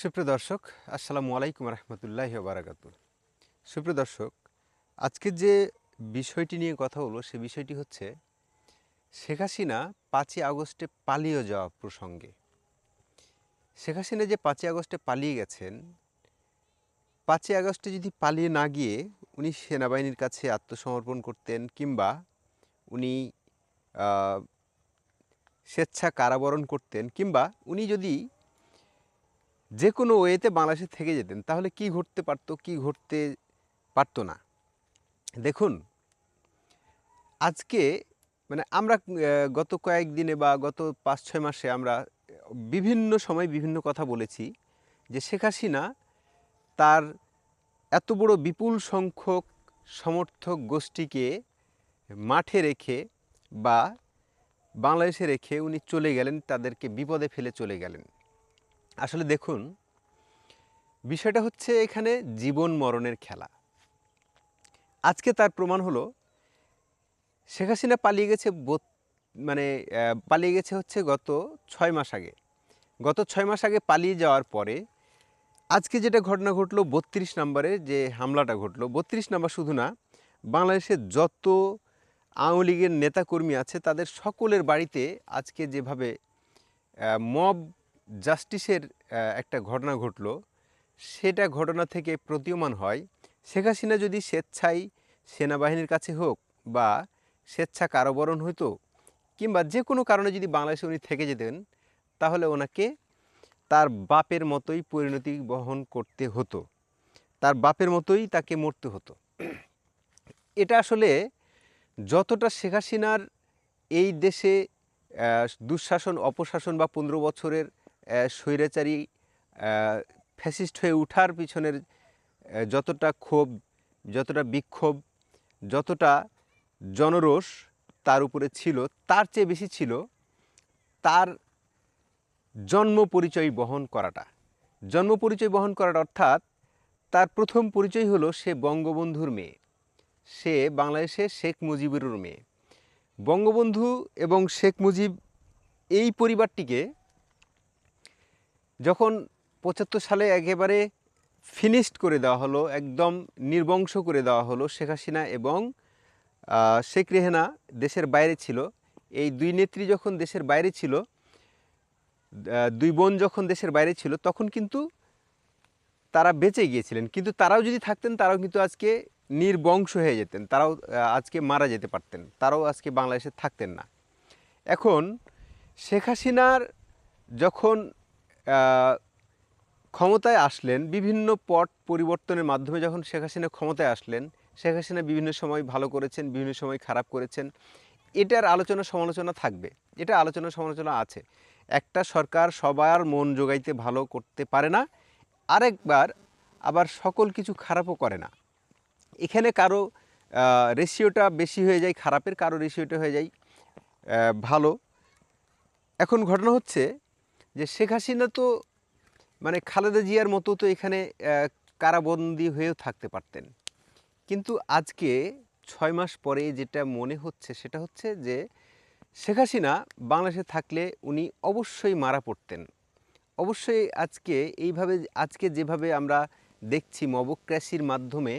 সুপ্রিয় দর্শক, আসসালামু আলাইকুম রহমতুল্লাহি বারাকাতু। সুপ্রিয় দর্শক, আজকে যে বিষয়টি নিয়ে কথা হলো সে বিষয়টি হচ্ছে শেখ হাসিনা ৫ই আগস্টে পালিয়ে যাওয়া প্রসঙ্গে। শেখ হাসিনা যে ৫ই আগস্টে পালিয়ে গেছেন, ৫ই আগস্টে যদি পালিয়ে না গিয়ে উনি সেনাবাহিনীর কাছে আত্মসমর্পণ করতেন কিংবা উনি আহ, স্বেচ্ছা কারাবরণ করতেন কিংবা উনি যদি যে কোনো ওয়েতে বাংলাদেশে থেকে যেতেন, তাহলে কি ঘটতে পারতো কি ঘটতে পারতো না। দেখুন, আজকে আমরা গত কয়েকদিনে বা গত ৫-৬ মাসে আমরা বিভিন্ন সময় বিভিন্ন কথা বলেছি যে শেখ হাসিনা তার এত বড় বিপুল সংখ্যক সমর্থক গোষ্ঠীকে মাঠে রেখে বা বাংলাদেশে রেখে উনি চলে গেলেন, তাদেরকে বিপদে ফেলে চলে গেলেন। আসলে দেখুন, বিষয়টা হচ্ছে এখানে জীবন মরণের খেলা। আজকে তার প্রমাণ হলো শেখ হাসিনা পালিয়ে গেছে পালিয়ে গেছে হচ্ছে গত ৬ মাস আগে। গত ৬ মাস আগে পালিয়ে যাওয়ার পরে আজকে যেটা ঘটনা ঘটলো, ৩২ নম্বরে যে হামলাটা ঘটলো, ৩২ নম্বর শুধু না, বাংলাদেশের যত আওয়ামী লীগের নেতাকর্মী আছে তাদের সকলের বাড়িতে আজকে যেভাবে মব জাস্টিসের একটা ঘটনা ঘটলো, সেটা ঘটনা থেকে প্রতীয়মান হয় শেখ হাসিনা যদি স্বেচ্ছায় সেনাবাহিনীর কাছে হোক বা স্বেচ্ছা কারাবরণ হতো কিংবা যে কোনো কারণে যদি বাংলাদেশে উনি থেকে যেতেন, তাহলে ওনাকে তার বাপের মতোই পরিণতি বহন করতে হতো, তার বাপের মতোই তাকে মরতে হতো। এটা আসলে যতটা শেখ হাসিনার এই দেশে দুঃশাসন অপশাসন বা ১৫ বছরের স্বৈরাচারী ফ্যাসিস্ট হয়ে ওঠার পিছনের যতটা ক্ষোভ, যতটা বিক্ষোভ, যতটা জনরোষ তার উপরে ছিল, তার চেয়ে বেশি ছিল তার জন্ম পরিচয় বহন করাটা। জন্ম পরিচয় বহন করাটা অর্থাৎ তার প্রথম পরিচয় হলো সে বঙ্গবন্ধুর মেয়ে, সে বাংলাদেশের শেখ মুজিবুর মেয়ে। বঙ্গবন্ধু এবং শেখ মুজিব এই পরিবারটিকে যখন ৭৫ সালে একেবারে ফিনিশড করে দেওয়া হলো, একদম নির্বংশ করে দেওয়া হলো, শেখ হাসিনা এবং শেখ রেহানা দেশের বাইরে ছিল। এই দুই নেত্রী যখন দেশের বাইরে ছিল, দুই বোন যখন দেশের বাইরে ছিল, তখন কিন্তু তারা বেঁচে গিয়েছিলেন, কিন্তু তারাও যদি থাকতেন তারাও কিন্তু আজকে নির্বংশ হয়ে যেতেন, তারাও আজকে মারা যেতে পারতেন, তারাও আজকে বাংলাদেশে থাকতেন না। এখন শেখ হাসিনার যখন ক্ষমতায় আসলেন, বিভিন্ন পট পরিবর্তনের মাধ্যমে যখন শেখ হাসিনা ক্ষমতায় আসলেন, শেখ হাসিনা বিভিন্ন সময় ভালো করেছেন, বিভিন্ন সময় খারাপ করেছেন, এটার আলোচনা সমালোচনা থাকবে, এটা আলোচনা সমালোচনা আছে। একটা সরকার সবার মন জোগাইতে ভালো করতে পারে না, আরেকবার আবার সকল কিছু খারাপও করে না। এখানে কারো রেশিওটা বেশি হয়ে যায় খারাপের, কারো রেশিওটা হয়ে যায় ভালো। এখন ঘটনা হচ্ছে যে শেখ হাসিনা তো খালেদা জিয়ার মতো তো এখানে কারাবন্দী হয়েও থাকতে পারতেন, কিন্তু আজকে ৬ মাস পরে যেটা মনে হচ্ছে সেটা হচ্ছে যে শেখ হাসিনা বাংলাদেশে থাকলে উনি অবশ্যই মারা পড়তেন। অবশ্যই আজকে যেভাবে আমরা দেখছি মবক্র্যাসির মাধ্যমে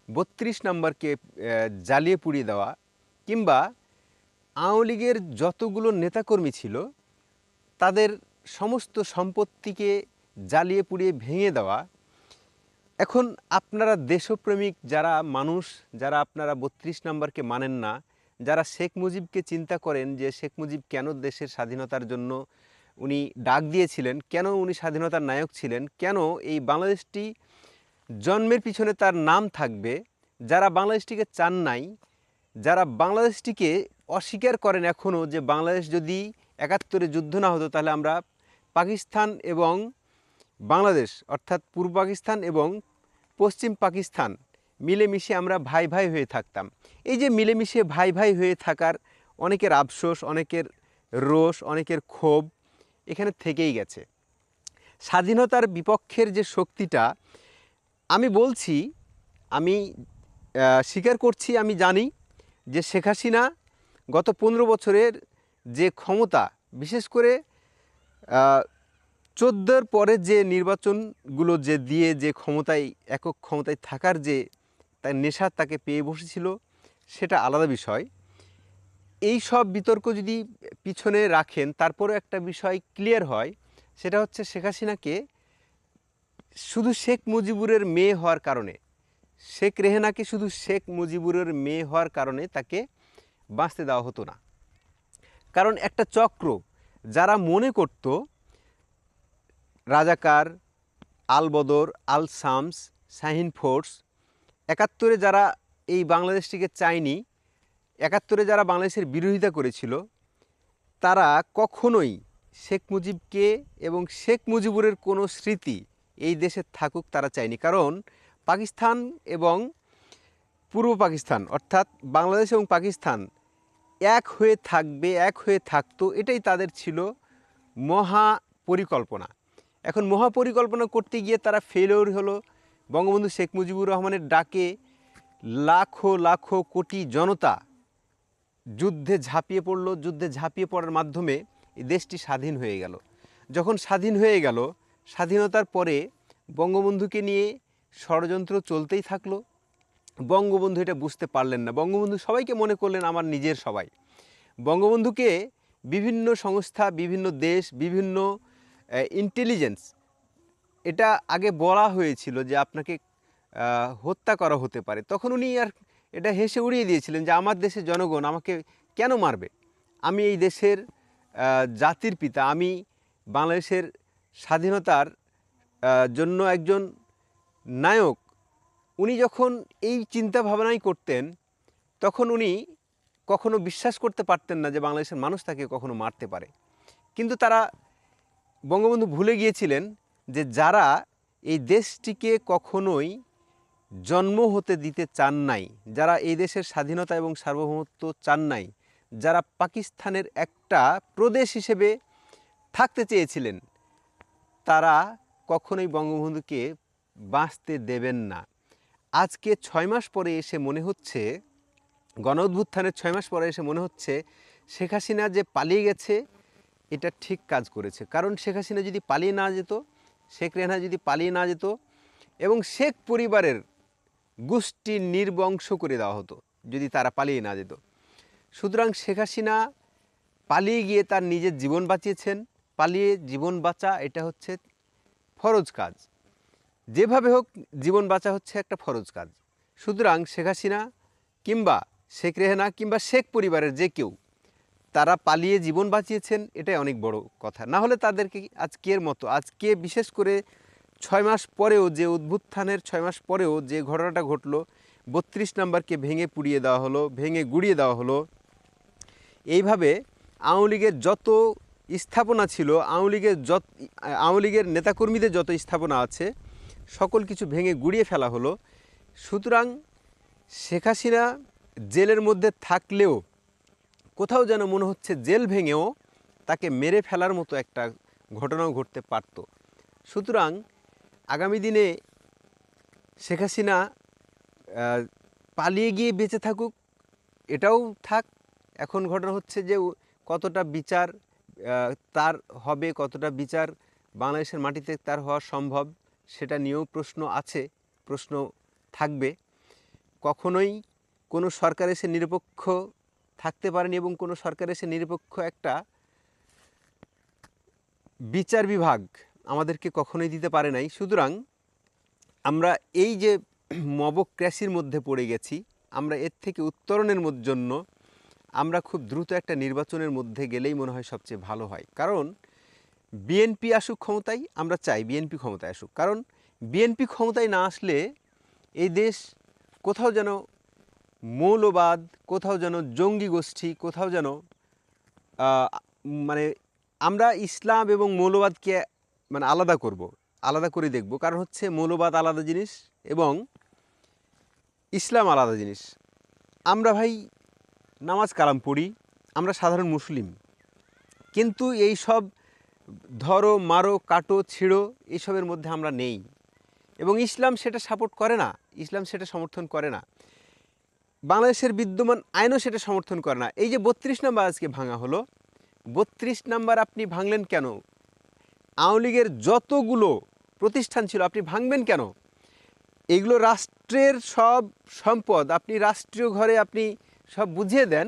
৩২ নম্বরকে জ্বালিয়ে পুড়িয়ে দেওয়া, কিংবা আওয়ামী লীগের যতগুলো নেতাকর্মী ছিল তাদের সমস্ত সম্পত্তিকে জ্বালিয়ে পুড়িয়ে ভেঙে দেওয়া। এখন আপনারা দেশপ্রেমিক যারা মানুষ, যারা আপনারা ৩২ নম্বরকে মানেন না, যারা শেখ মুজিবকে চিন্তা করেন যে শেখ মুজিব কেন দেশের স্বাধীনতার জন্য উনি ডাক দিয়েছিলেন, কেন উনি স্বাধীনতার নায়ক ছিলেন, কেন এই বাংলাদেশটি জন্মের পিছনে তার নাম থাকবে, যারা বাংলাদেশটিকে চান নাই, যারা বাংলাদেশটিকে অস্বীকার করেন এখনও যে বাংলাদেশ যদি ৭১-এ যুদ্ধ না হতো তাহলে আমরা পাকিস্তান এবং বাংলাদেশ অর্থাৎ পূর্ব পাকিস্তান এবং পশ্চিম পাকিস্তান মিলেমিশে আমরা ভাই ভাই হয়ে থাকতাম। এই যে মিলেমিশে ভাই ভাই হয়ে থাকার অনেকের আফসোস, অনেকের রোষ, অনেকের ক্ষোভ এখানে থেকেই গেছে। স্বাধীনতার বিপক্ষের যে শক্তিটা আমি বলছি, আমি স্বীকার করছি, আমি জানি যে শেখ হাসিনা গত ১৫ বছরের যে ক্ষমতা, বিশেষ করে 14-র পরে যে নির্বাচনগুলো যে দিয়ে যে ক্ষমতায় একক ক্ষমতায় থাকার যে তার নেশা তাকে পেয়ে বসেছিল সেটা আলাদা বিষয়। এই সব বিতর্ক যদি পিছনে রাখেন, তারপরেও একটা বিষয় ক্লিয়ার হয়, সেটা হচ্ছে শেখ হাসিনাকে শুধু শেখ মুজিবুরের মেয়ে হওয়ার কারণে, শেখ রেহেনাকে শুধু শেখ মুজিবুরের মেয়ে হওয়ার কারণে তাকে বাঁচতে দেওয়া হতো না। কারণ একটা চক্র যারা মনে করত রাজাকার, আলবদর, আল শামস, শাহিন ফোর্স, 71-এ যারা এই বাংলাদেশটিকে চায়নি, 71-এ যারা বাংলাদেশের বিরোধিতা করেছিল, তারা কখনোই শেখ মুজিবকে এবং শেখ মুজিবুরের কোনো স্মৃতি এই দেশে থাকুক তারা চায়নি। কারণ পাকিস্তান এবং পূর্ব পাকিস্তান অর্থাৎ বাংলাদেশ এবং পাকিস্তান এক হয়ে থাকবে, এক হয়ে থাকতো, এটাই তাদের ছিল মহা পরিকল্পনা। এখন মহা পরিকল্পনা করতে গিয়ে তারা ফেলিওর হলো। বঙ্গবন্ধু শেখ মুজিবুর রহমানের ডাকে লাখো লাখো কোটি জনতা যুদ্ধে ঝাঁপিয়ে পড়ল। যুদ্ধে ঝাঁপিয়ে পড়ার মাধ্যমে এই দেশটি স্বাধীন হয়ে গেল। যখন স্বাধীন হয়ে গেল, স্বাধীনতার পরে বঙ্গবন্ধুকে নিয়ে ষড়যন্ত্র চলতেই থাকলো। বঙ্গবন্ধু এটা বুঝতে পারলেন না। বঙ্গবন্ধু সবাইকে মনে করলেন আমার নিজের সবাই। বঙ্গবন্ধুকে বিভিন্ন সংস্থা, বিভিন্ন দেশ, বিভিন্ন ইন্টেলিজেন্স এটা আগে বলা হয়েছিল যে আপনাকে হত্যা করা হতে পারে। তখন উনি আর এটা হেসে উড়িয়ে দিয়েছিলেন যে আমার দেশের জনগণ আমাকে কেন মারবে, আমি এই দেশের জাতির পিতা, আমি বাংলাদেশের স্বাধীনতার জন্য একজন নায়ক। উনি যখন এই চিন্তা ভাবনাই করতেন, তখন উনি কখনো বিশ্বাস করতে পারতেন না যে বাংলাদেশের মানুষ তাকে কখনো মারতে পারে। কিন্তু তারা, বঙ্গবন্ধু ভুলে গিয়েছিলেন যে যারা এই দেশটিকে কখনোই জন্ম হতে দিতে চান নাই, যারা এই দেশের স্বাধীনতা এবং সার্বভৌমত্ব চান নাই, যারা পাকিস্তানের একটা প্রদেশ হিসেবে থাকতে চেয়েছিলেন, তারা কখনোই বঙ্গবন্ধুকে বাঁচতে দেবেন না। আজকে 6 মাস পরে এসে মনে হচ্ছে, গণ অভ্যুত্থানের 6 মাস পরে এসে মনে হচ্ছে শেখ হাসিনা যে পালিয়ে গেছে এটা ঠিক কাজ করেছে। কারণ শেখ হাসিনা যদি পালিয়ে না যেত, শেখ রেহানা যদি পালিয়ে না যেত এবং শেখ পরিবারের গোষ্ঠী নির্বংশ করে দেওয়া হতো যদি তারা পালিয়ে না যেত। সুতরাং শেখ হাসিনা পালিয়ে গিয়ে তার নিজের জীবন বাঁচিয়েছেন। পালিয়ে জীবন বাঁচা এটা হচ্ছে ফরজ কাজ। যেভাবে হোক জীবন বাঁচা হচ্ছে একটা ফরজ কাজ। সুতরাং শেখ হাসিনা কিংবা শেখ রেহানা কিংবা শেখ পরিবারের যে কেউ, তারা পালিয়ে জীবন বাঁচিয়েছেন, এটাই অনেক বড় কথা। না হলে তাদেরকে আজকের মতো, আজকে বিশেষ করে 6 মাস পরেও, যে অভ্যুত্থানের 6 মাস পরেও যে ঘটনাটা ঘটলো, 32 নম্বরকে ভেঙে পুড়িয়ে দেওয়া হলো, ভেঙে গুড়িয়ে দেওয়া হলো, এইভাবে আওয়ামী লীগের যত স্থাপনা ছিল, আওয়ামী লীগের নেতাকর্মীদের যত স্থাপনা আছে, সকল কিছু ভেঙে গুড়িয়ে ফেলা হলো। সুতরাং শেখ হাসিনা জেলের মধ্যে থাকলেও কোথাও যেন মনে হচ্ছে জেল ভেঙেও তাকে মেরে ফেলার মতো একটা ঘটনাও ঘটতে পারত। সুতরাং আগামী দিনে শেখ হাসিনা পালিয়ে গিয়ে বেঁচে থাকুক, এটাও থাক। এখন ঘটনা হচ্ছে যে কতটা বিচার তার হবে, কতটা বিচার বাংলাদেশের মাটিতে তার হওয়া সম্ভব, সেটা নিয়েও প্রশ্ন আছে, প্রশ্ন থাকবে। কখনোই কোনো সরকার এসে নিরপেক্ষ থাকতে পারেনি এবং কোনো সরকার এসে নিরপেক্ষ একটা বিচার বিভাগ আমাদেরকে কখনোই দিতে পারে নাই। সুতরাং আমরা এই যে মবক্র্যাসির মধ্যে পড়ে গেছি, আমরা এর থেকে উত্তরণের জন্য আমরা খুব দ্রুত একটা নির্বাচনের মধ্যে গেলেই মনে হয় সবচেয়ে ভালো হয়। কারণ বিএনপি আসুক ক্ষমতায়, আমরা চাই বিএনপি ক্ষমতায় আসুক। কারণ বিএনপি ক্ষমতায় না আসলে এই দেশ কোথাও যেন মৌলবাদ, কোথাও যেন জঙ্গি গোষ্ঠী, কোথাও যেন মানে আমরা ইসলাম এবং মৌলবাদকে মানে আলাদা করব, আলাদা করে দেখব। কারণ হচ্ছে মৌলবাদ আলাদা জিনিস এবং ইসলাম আলাদা জিনিস। আমরা ভাই নামাজ কালাম পড়ি, আমরা সাধারণ মুসলিম, কিন্তু এই সব ধরো মারো কাটো ছিঁড়ো এইসবের মধ্যে আমরা নেই এবং ইসলাম সেটা সাপোর্ট করে না, ইসলাম সেটা সমর্থন করে না, বাংলাদেশের বিদ্যমান আইনও সেটা সমর্থন করে না। এই যে 32 নম্বর আজকে ভাঙা হলো, 32 নম্বর আপনি ভাঙলেন কেন? আওয়ামী লীগের যতগুলো প্রতিষ্ঠান ছিল আপনি ভাঙবেন কেন? এগুলো রাষ্ট্রের সব সম্পদ, আপনি রাষ্ট্রীয় ঘরে আপনি সব বুঝিয়ে দেন,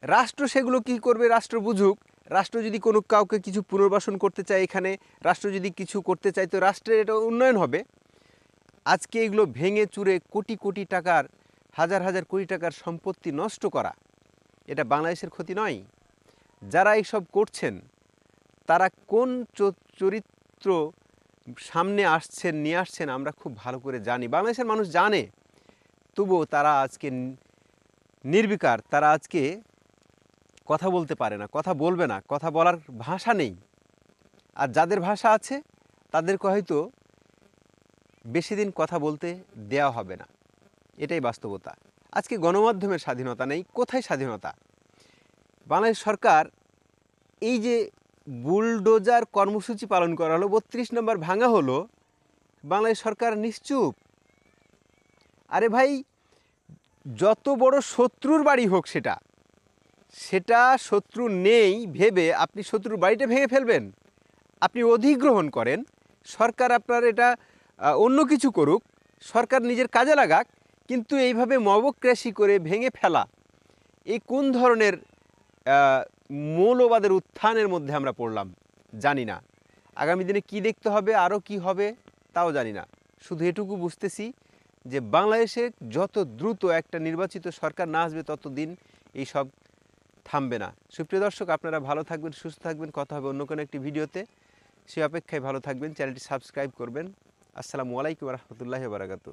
রাষ্ট্র সেগুলো কি করবে? রাষ্ট্র বুঝুক। রাষ্ট্র যদি কোনো কাউকে কিছু পুনর্বাসন করতে চায়, এখানে রাষ্ট্র যদি কিছু করতে চায়, তো রাষ্ট্রের এটা উন্নয়ন হবে। আজকে এগুলো ভেঙে চুরে কোটি কোটি টাকার, হাজার হাজার কোটি টাকার সম্পত্তি নষ্ট করা, এটা বাংলাদেশের ক্ষতি নয়? যারা এইসব করছেন তারা কোন চরিত্র সামনে আসছেন, নিয়ে আসছেন, আমরা খুব ভালো করে জানি, বাংলাদেশের মানুষ জানে। তবুও তারা আজকে নির্বিকার, তারা আজকে কথা বলতে পারে না, কথা বলবে না, কথা বলার ভাষা নেই। আর যাদের ভাষা আছে তাদেরকে হয়তো বেশি দিন কথা বলতে দেওয়া হবে না। এটাই বাস্তবতা। আজকে গণমাধ্যমের স্বাধীনতা নেই। কোথায় স্বাধীনতা? বাংলাদেশ সরকার এই যে বুলডোজার কর্মসূচি পালন করা হলো, ৩২ নম্বর ভাঙা হলো, বাংলাদেশ সরকার নিশ্চুপ। আরে ভাই, যত বড় শত্রুর বাড়ি হোক, সেটা শত্রু নেই ভেবে আপনি শত্রুর বাড়িটা ভেঙে ফেলবেন? আপনি অধিগ্রহণ করেন, সরকার আপনার এটা অন্য কিছু করুক, সরকার নিজের কাজে লাগাক, কিন্তু এইভাবে মবক্রেসি করে ভেঙে ফেলা, এই কোন ধরনের মৌলবাদের উত্থানের মধ্যে আমরা পড়লাম জানি না। আগামী দিনে কি দেখতে হবে, আরও কি হবে তাও জানি না। শুধু এটুকু বুঝতেছি যে বাংলাদেশে যত দ্রুত একটা নির্বাচিত সরকার না আসবে ততদিন এইসব থামবে না। সুপ্রিয় দর্শক, আপনারা ভালো থাকবেন, সুস্থ থাকবেন। কথা হবে অন্য কোনো একটি ভিডিওতে। সে অপেক্ষায় ভালো থাকবেন, চ্যানেলটি সাবস্ক্রাইব করবেন। আসসালামু আলাইকুম রহমতুল্লাহি ওয়া বারাকাতুহু।